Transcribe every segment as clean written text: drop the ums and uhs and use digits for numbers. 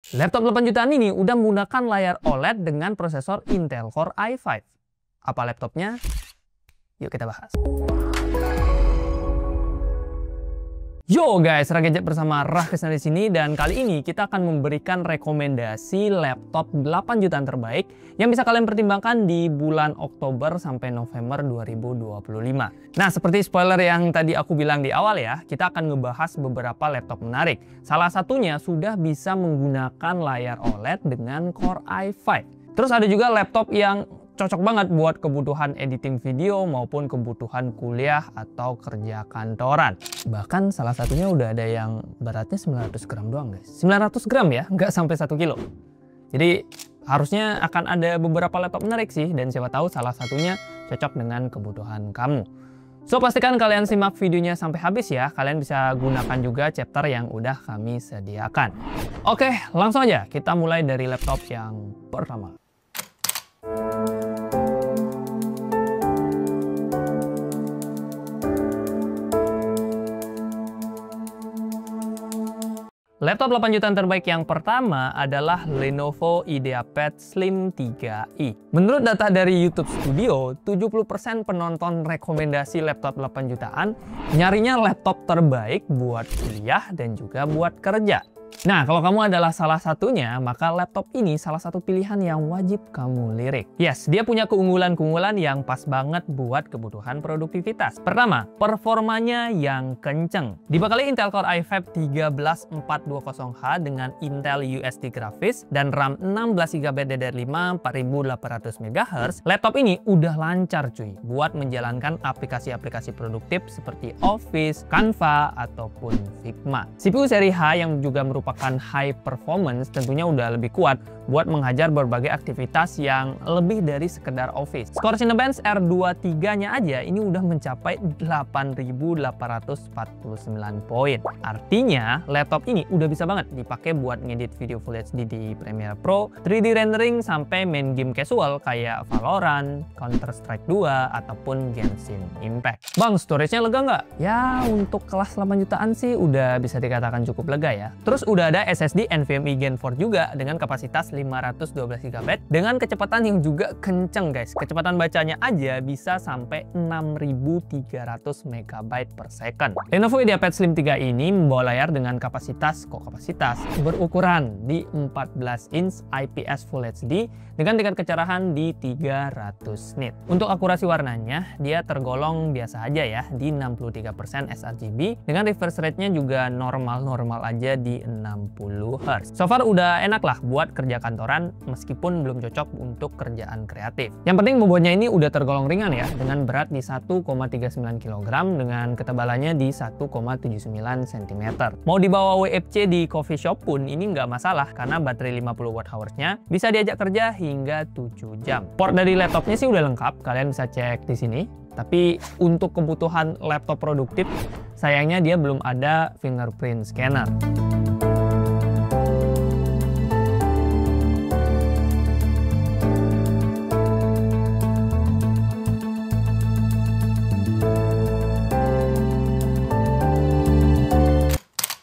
Laptop 8 jutaan ini udah menggunakan layar OLED dengan prosesor Intel Core i5. Apa laptopnya? Yuk kita bahas. Yo guys, Ragadget bersama Rahkrisna di sini, dan kali ini kita akan memberikan rekomendasi laptop 8 jutaan terbaik yang bisa kalian pertimbangkan di bulan Oktober sampai November 2025. Nah, seperti spoiler yang tadi aku bilang di awal ya, kita akan ngebahas beberapa laptop menarik. Salah satunya sudah bisa menggunakan layar OLED dengan Core i5. Terus ada juga laptop yang cocok banget buat kebutuhan editing video maupun kebutuhan kuliah atau kerja kantoran. Bahkan salah satunya udah ada yang beratnya 900 gram doang guys. 900 gram ya, nggak sampai 1 kilo. Jadi harusnya akan ada beberapa laptop menarik sih, dan siapa tahu salah satunya cocok dengan kebutuhan kamu. So, pastikan kalian simak videonya sampai habis ya. Kalian bisa gunakan juga chapter yang udah kami sediakan. Oke, langsung aja kita mulai dari laptop yang pertama. Laptop 8 jutaan terbaik yang pertama adalah Lenovo IdeaPad Slim 3i. Menurut data dari YouTube Studio, 70% penonton rekomendasi laptop 8 jutaan nyarinya laptop terbaik buat kuliah dan juga buat kerja. Nah, kalau kamu adalah salah satunya, maka laptop ini salah satu pilihan yang wajib kamu lirik. Yes, dia punya keunggulan-keunggulan yang pas banget buat kebutuhan produktivitas. Pertama, performanya yang kenceng. Dibekali Intel Core i5 13420H dengan Intel USD Graphics dan RAM 16GB DDR5 4800 MHz, laptop ini udah lancar cuy buat menjalankan aplikasi-aplikasi produktif seperti Office, Canva, ataupun Figma. CPU seri H yang juga merupakan high performance tentunya udah lebih kuat buat menghajar berbagai aktivitas yang lebih dari sekedar Office. Skor Cinebench R23-nya aja ini udah mencapai 8.849 poin. Artinya laptop ini udah bisa banget dipakai buat ngedit video Full HD di Premiere Pro, 3D rendering, sampai main game casual kayak Valorant, Counter Strike 2, ataupun Genshin Impact. Bang, storage-nya lega nggak? Ya, untuk kelas 8 jutaan sih udah bisa dikatakan cukup lega ya. Terus udah ada SSD NVMe Gen 4 juga dengan kapasitas 512GB dengan kecepatan yang juga kenceng guys. Kecepatan bacanya aja bisa sampai 6300 MB per second. Lenovo IdeaPad Slim 3 ini membawa layar dengan kapasitas berukuran di 14 inch IPS Full HD dengan tingkat kecerahan di 300 nit. Untuk akurasi warnanya dia tergolong biasa aja ya di 63% sRGB dengan refresh rate-nya juga normal aja di 60 Hz. So far udah enak lah buat kerja kantoran meskipun belum cocok untuk kerjaan kreatif. Yang penting bobotnya ini udah tergolong ringan ya, dengan berat di 1,39 kg dengan ketebalannya di 1,79 cm. Mau dibawa WFC di coffee shop pun ini nggak masalah karena baterai 50 Wh-nya bisa diajak kerja hingga 7 jam. Port dari laptopnya sih udah lengkap, kalian bisa cek di sini. Tapi untuk kebutuhan laptop produktif, sayangnya dia belum ada fingerprint scanner.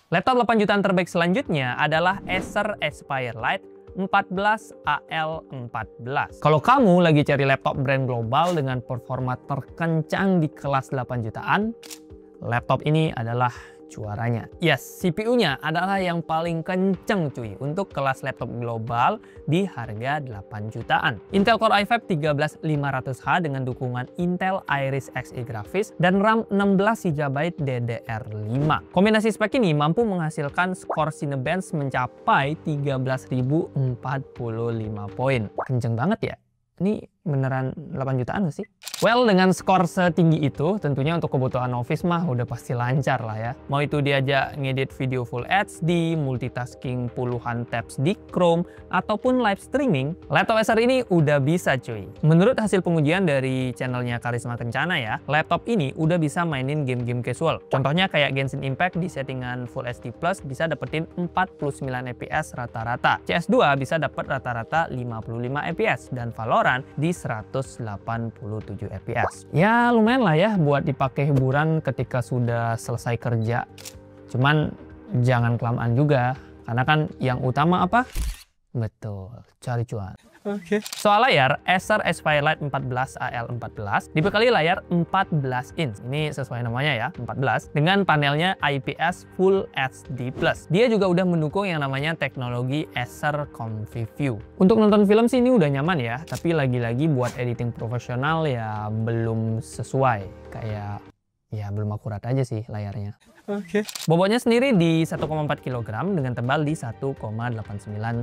Laptop 8 jutaan terbaik selanjutnya adalah Acer Aspire Lite 14AL14. Kalau kamu lagi cari laptop brand global dengan performa terkencang di kelas 8 jutaan, laptop ini adalah juaranya. Yes, CPU-nya adalah yang paling kenceng cuy untuk kelas laptop global di harga 8 jutaan. Intel Core i5 13500H dengan dukungan Intel Iris Xe Graphics dan RAM 16GB DDR5. Kombinasi spek ini mampu menghasilkan skor Cinebench mencapai 13.045 poin. Kenceng banget ya. Ini beneran 8 jutaan gak sih? Well, dengan skor setinggi itu, tentunya untuk kebutuhan Office mah udah pasti lancar lah ya. Mau itu diajak ngedit video Full HD, multitasking puluhan tabs di Chrome, ataupun live streaming, laptop Acer ini udah bisa cuy. Menurut hasil pengujian dari channelnya Karisma Kencana ya, laptop ini udah bisa mainin game-game casual. Contohnya kayak Genshin Impact di settingan Full HD Plus bisa dapetin 49 fps rata-rata. CS2 bisa dapet rata-rata 55 fps, dan Valorant di 187 fps. Ya lumayan lah ya buat dipakai hiburan ketika sudah selesai kerja. Cuman jangan kelamaan juga. Karena kan yang utama apa? Betul, cari cuan. Oke. Soal layar, Acer Aspire 14 AL14 dibekali layar 14 inch. Ini sesuai namanya ya, 14. Dengan panelnya IPS Full HD+. Dia juga udah mendukung yang namanya teknologi Acer ComfyView. Untuk nonton film sih ini udah nyaman ya, tapi lagi-lagi buat editing profesional ya belum sesuai. Kayak ya belum akurat aja sih layarnya. Oke. Bobotnya sendiri di 1,4 kg dengan tebal di 1,89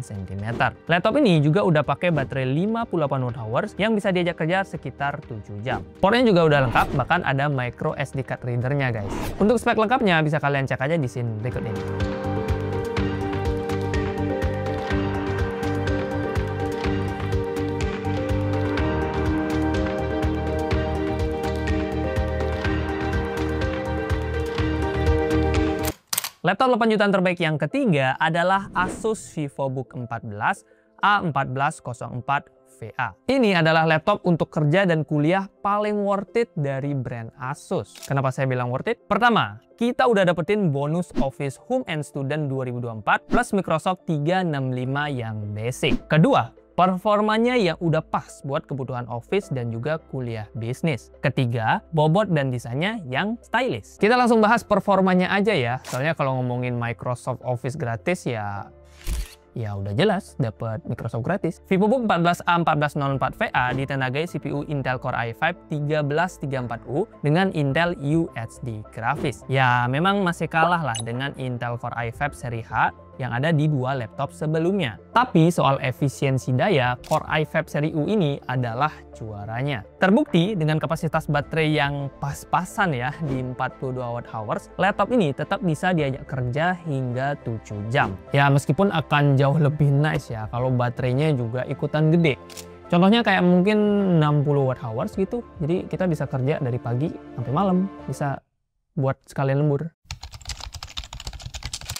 cm. Laptop ini juga udah pakai baterai 58 Wh yang bisa diajak kerja sekitar 7 jam. Portnya juga udah lengkap, bahkan ada micro SD card readernya guys. Untuk spek lengkapnya bisa kalian cek aja di scene berikut ini. Laptop 8 jutaan terbaik yang ketiga adalah Asus VivoBook 14 A1404VA. Ini adalah laptop untuk kerja dan kuliah paling worth it dari brand Asus. Kenapa saya bilang worth it? Pertama, kita udah dapetin bonus Office Home and Student 2024 plus Microsoft 365 yang basic. Kedua, performanya yang udah pas buat kebutuhan office dan juga kuliah bisnis. Ketiga, bobot dan desainnya yang stylish. Kita langsung bahas performanya aja ya. Soalnya kalau ngomongin Microsoft Office gratis ya udah jelas dapat Microsoft gratis. VivoBook 14 A1404VA ditenagai CPU Intel Core i5 1334U dengan Intel UHD grafis. Ya memang masih kalah lah dengan Intel Core i5 seri H yang ada di dua laptop sebelumnya. Tapi soal efisiensi daya, Core i5 seri U ini adalah juaranya. Terbukti dengan kapasitas baterai yang pas-pasan ya di 42 Wh, laptop ini tetap bisa diajak kerja hingga 7 jam. Ya meskipun akan jauh lebih nice ya kalau baterainya juga ikutan gede. Contohnya kayak mungkin 60 Wh gitu. Jadi kita bisa kerja dari pagi sampai malam, bisa buat sekalian lembur.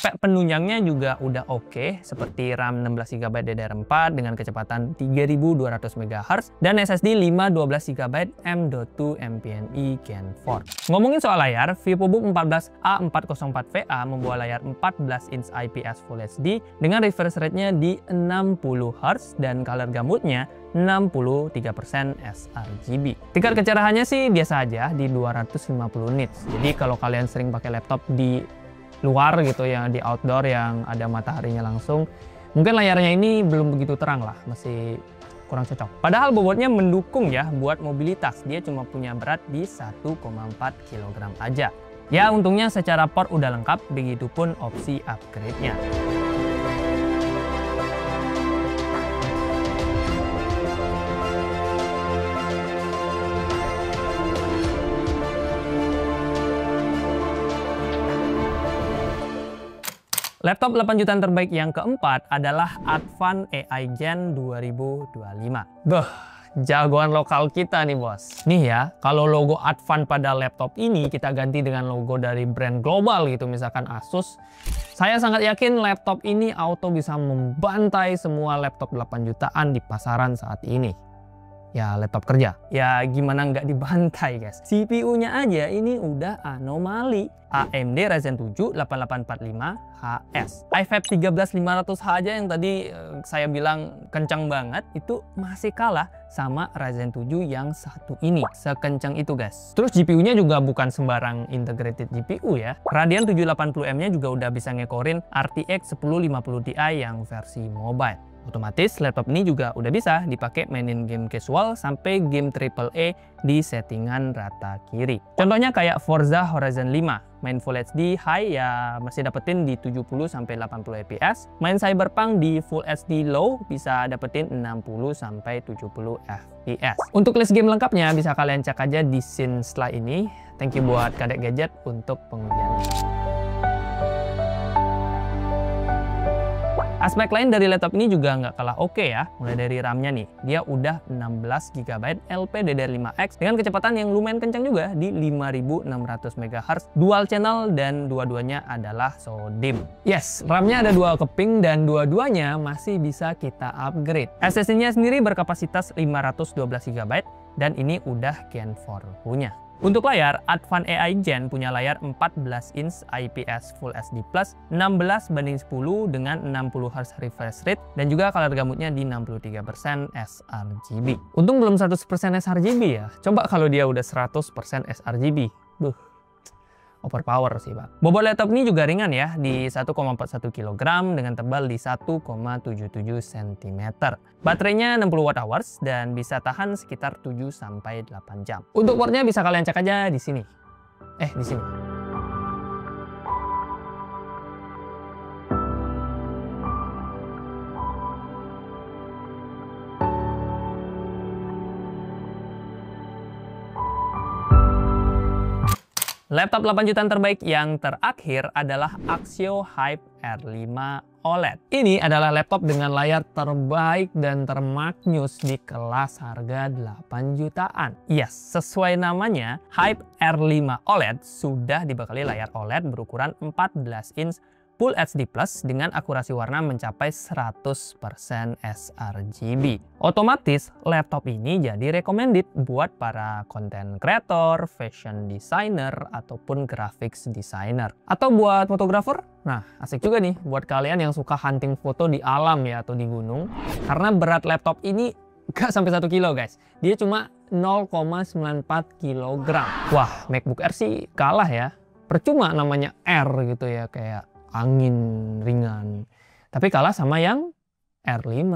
Spek penunjangnya juga udah oke, seperti RAM 16GB DDR4 dengan kecepatan 3200 MHz dan SSD 512GB M.2 NVMe Gen 4. Ngomongin soal layar, VivoBook 14 A404VA membawa layar 14 inch IPS Full HD dengan refresh rate-nya di 60Hz dan color gamutnya 63% sRGB. Tingkat kecerahannya sih biasa aja di 250 nits. Jadi kalau kalian sering pakai laptop di luar gitu ya, di outdoor yang ada mataharinya langsung, mungkin layarnya ini belum begitu terang lah, masih kurang cocok. Padahal bobotnya mendukung ya buat mobilitas, dia cuma punya berat di 1,4 kg aja. Ya untungnya secara port udah lengkap, begitupun opsi upgrade-nya. Laptop 8 jutaan terbaik yang keempat adalah Advan AI Gen 2025. Beuh, jagoan lokal kita nih bos. Nih ya, kalau logo Advan pada laptop ini kita ganti dengan logo dari brand global gitu, misalkan Asus. Saya sangat yakin laptop ini auto bisa membantai semua laptop 8 jutaan di pasaran saat ini. Ya laptop kerja. Ya gimana nggak dibantai guys. CPU-nya aja ini udah anomali. AMD Ryzen 7 8845HS. i5 13500H aja yang tadi saya bilang kencang banget, itu masih kalah sama Ryzen 7 yang satu ini. Sekencang itu guys. Terus GPU-nya juga bukan sembarang integrated GPU ya. Radeon 780M-nya juga udah bisa ngekorin RTX 1050 Ti yang versi mobile. Otomatis laptop ini juga udah bisa dipakai mainin game casual sampai game AAA di settingan rata kiri. Contohnya kayak Forza Horizon 5, main Full HD High ya masih dapetin di 70-80 fps, main Cyberpunk di Full HD Low bisa dapetin 60-70 fps. Untuk list game lengkapnya bisa kalian cek aja di scene setelah ini. Thank you buat Kadek Gadget untuk pengujiannya. Aspek lain dari laptop ini juga nggak kalah oke ya. Mulai dari RAM-nya nih, dia udah 16GB LPDDR5X dengan kecepatan yang lumayan kencang juga di 5600 MHz, dual channel dan dua-duanya adalah SODIMM. Yes, RAM-nya ada dua keping dan dua-duanya masih bisa kita upgrade. SSD-nya sendiri berkapasitas 512GB dan ini udah Gen 4 punya. Untuk layar, Advan AI Gen punya layar 14 inch IPS Full HD Plus 16:10 dengan 60 Hz refresh rate dan juga color gamutnya di 63% sRGB. Untung belum 100% sRGB ya. Coba kalau dia udah 100% sRGB. Overpower sih, Pak. Bobot laptop ini juga ringan ya, di 1,41 kg dengan tebal di 1,77 cm. Baterainya 60 Wh dan bisa tahan sekitar 7-8 jam. Untuk portnya bisa kalian cek aja di sini. Di sini. Laptop 8 jutaan terbaik yang terakhir adalah Axio Hype R5 OLED. Ini adalah laptop dengan layar terbaik dan termaknyus di kelas harga 8 jutaan. Yes, sesuai namanya, Hype R5 OLED sudah dibekali layar OLED berukuran 14 inch Full HD Plus dengan akurasi warna mencapai 100% sRGB. Otomatis, laptop ini jadi recommended buat para content creator, fashion designer, ataupun graphics designer. Atau buat fotografer, nah asik juga nih buat kalian yang suka hunting foto di alam ya atau di gunung. Karena berat laptop ini gak sampai 1 kilo guys, dia cuma 0,94 kg. Wah, MacBook Air sih kalah ya. Percuma namanya Air gitu ya, kayak angin ringan, tapi kalah sama yang R5.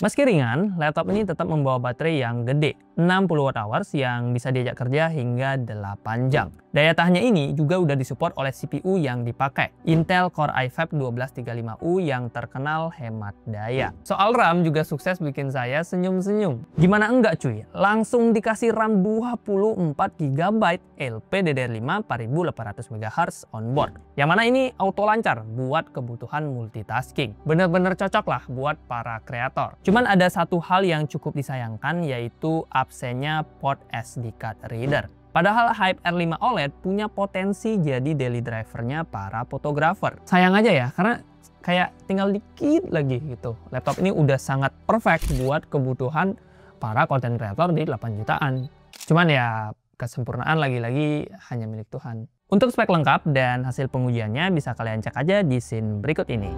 Meski ringan, laptop ini tetap membawa baterai yang gede, 60 Wh yang bisa diajak kerja hingga 8 jam. Daya tahannya ini juga udah disupport oleh CPU yang dipakai, Intel Core i5 1235U yang terkenal hemat daya. Soal RAM juga sukses bikin saya senyum-senyum. Gimana enggak cuy? Langsung dikasih RAM 24 GB LPDDR5 4800 MHz onboard. Yang mana ini auto lancar buat kebutuhan multitasking. Bener-bener cocok lah buat para kreator. Cuman ada satu hal yang cukup disayangkan, yaitu absennya port SD card reader. Padahal Hype R5 OLED punya potensi jadi daily drivernya para fotografer. Sayang aja ya, karena kayak tinggal dikit lagi gitu. Laptop ini udah sangat perfect buat kebutuhan para content creator di 8 jutaan. Cuman ya kesempurnaan lagi-lagi hanya milik Tuhan. Untuk spek lengkap dan hasil pengujiannya bisa kalian cek aja di scene berikut ini.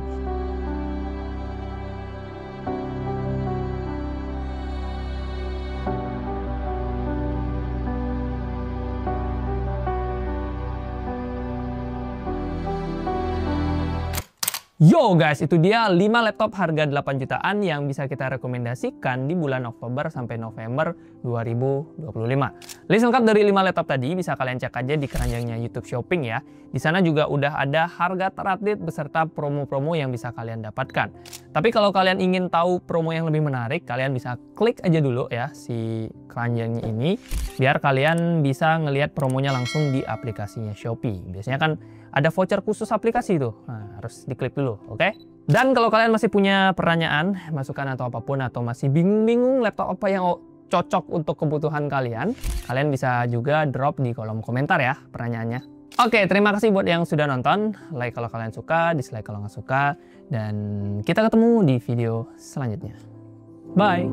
Yo guys, itu dia 5 laptop harga 8 jutaan yang bisa kita rekomendasikan di bulan Oktober sampai November 2025. List lengkap dari 5 laptop tadi bisa kalian cek aja di keranjangnya YouTube Shopping ya. Di sana juga udah ada harga terupdate beserta promo-promo yang bisa kalian dapatkan. Tapi kalau kalian ingin tahu promo yang lebih menarik, kalian bisa klik aja dulu ya si keranjangnya ini, biar kalian bisa ngelihat promonya langsung di aplikasinya Shopee. Biasanya kan ada voucher khusus aplikasi tuh, nah, harus diklik dulu, oke? Dan kalau kalian masih punya pertanyaan, masukan atau apapun, atau masih bingung-bingung laptop apa yang cocok untuk kebutuhan kalian, kalian bisa juga drop di kolom komentar ya pertanyaannya. Oke, terima kasih buat yang sudah nonton. Like kalau kalian suka, dislike kalau nggak suka, dan kita ketemu di video selanjutnya. Bye!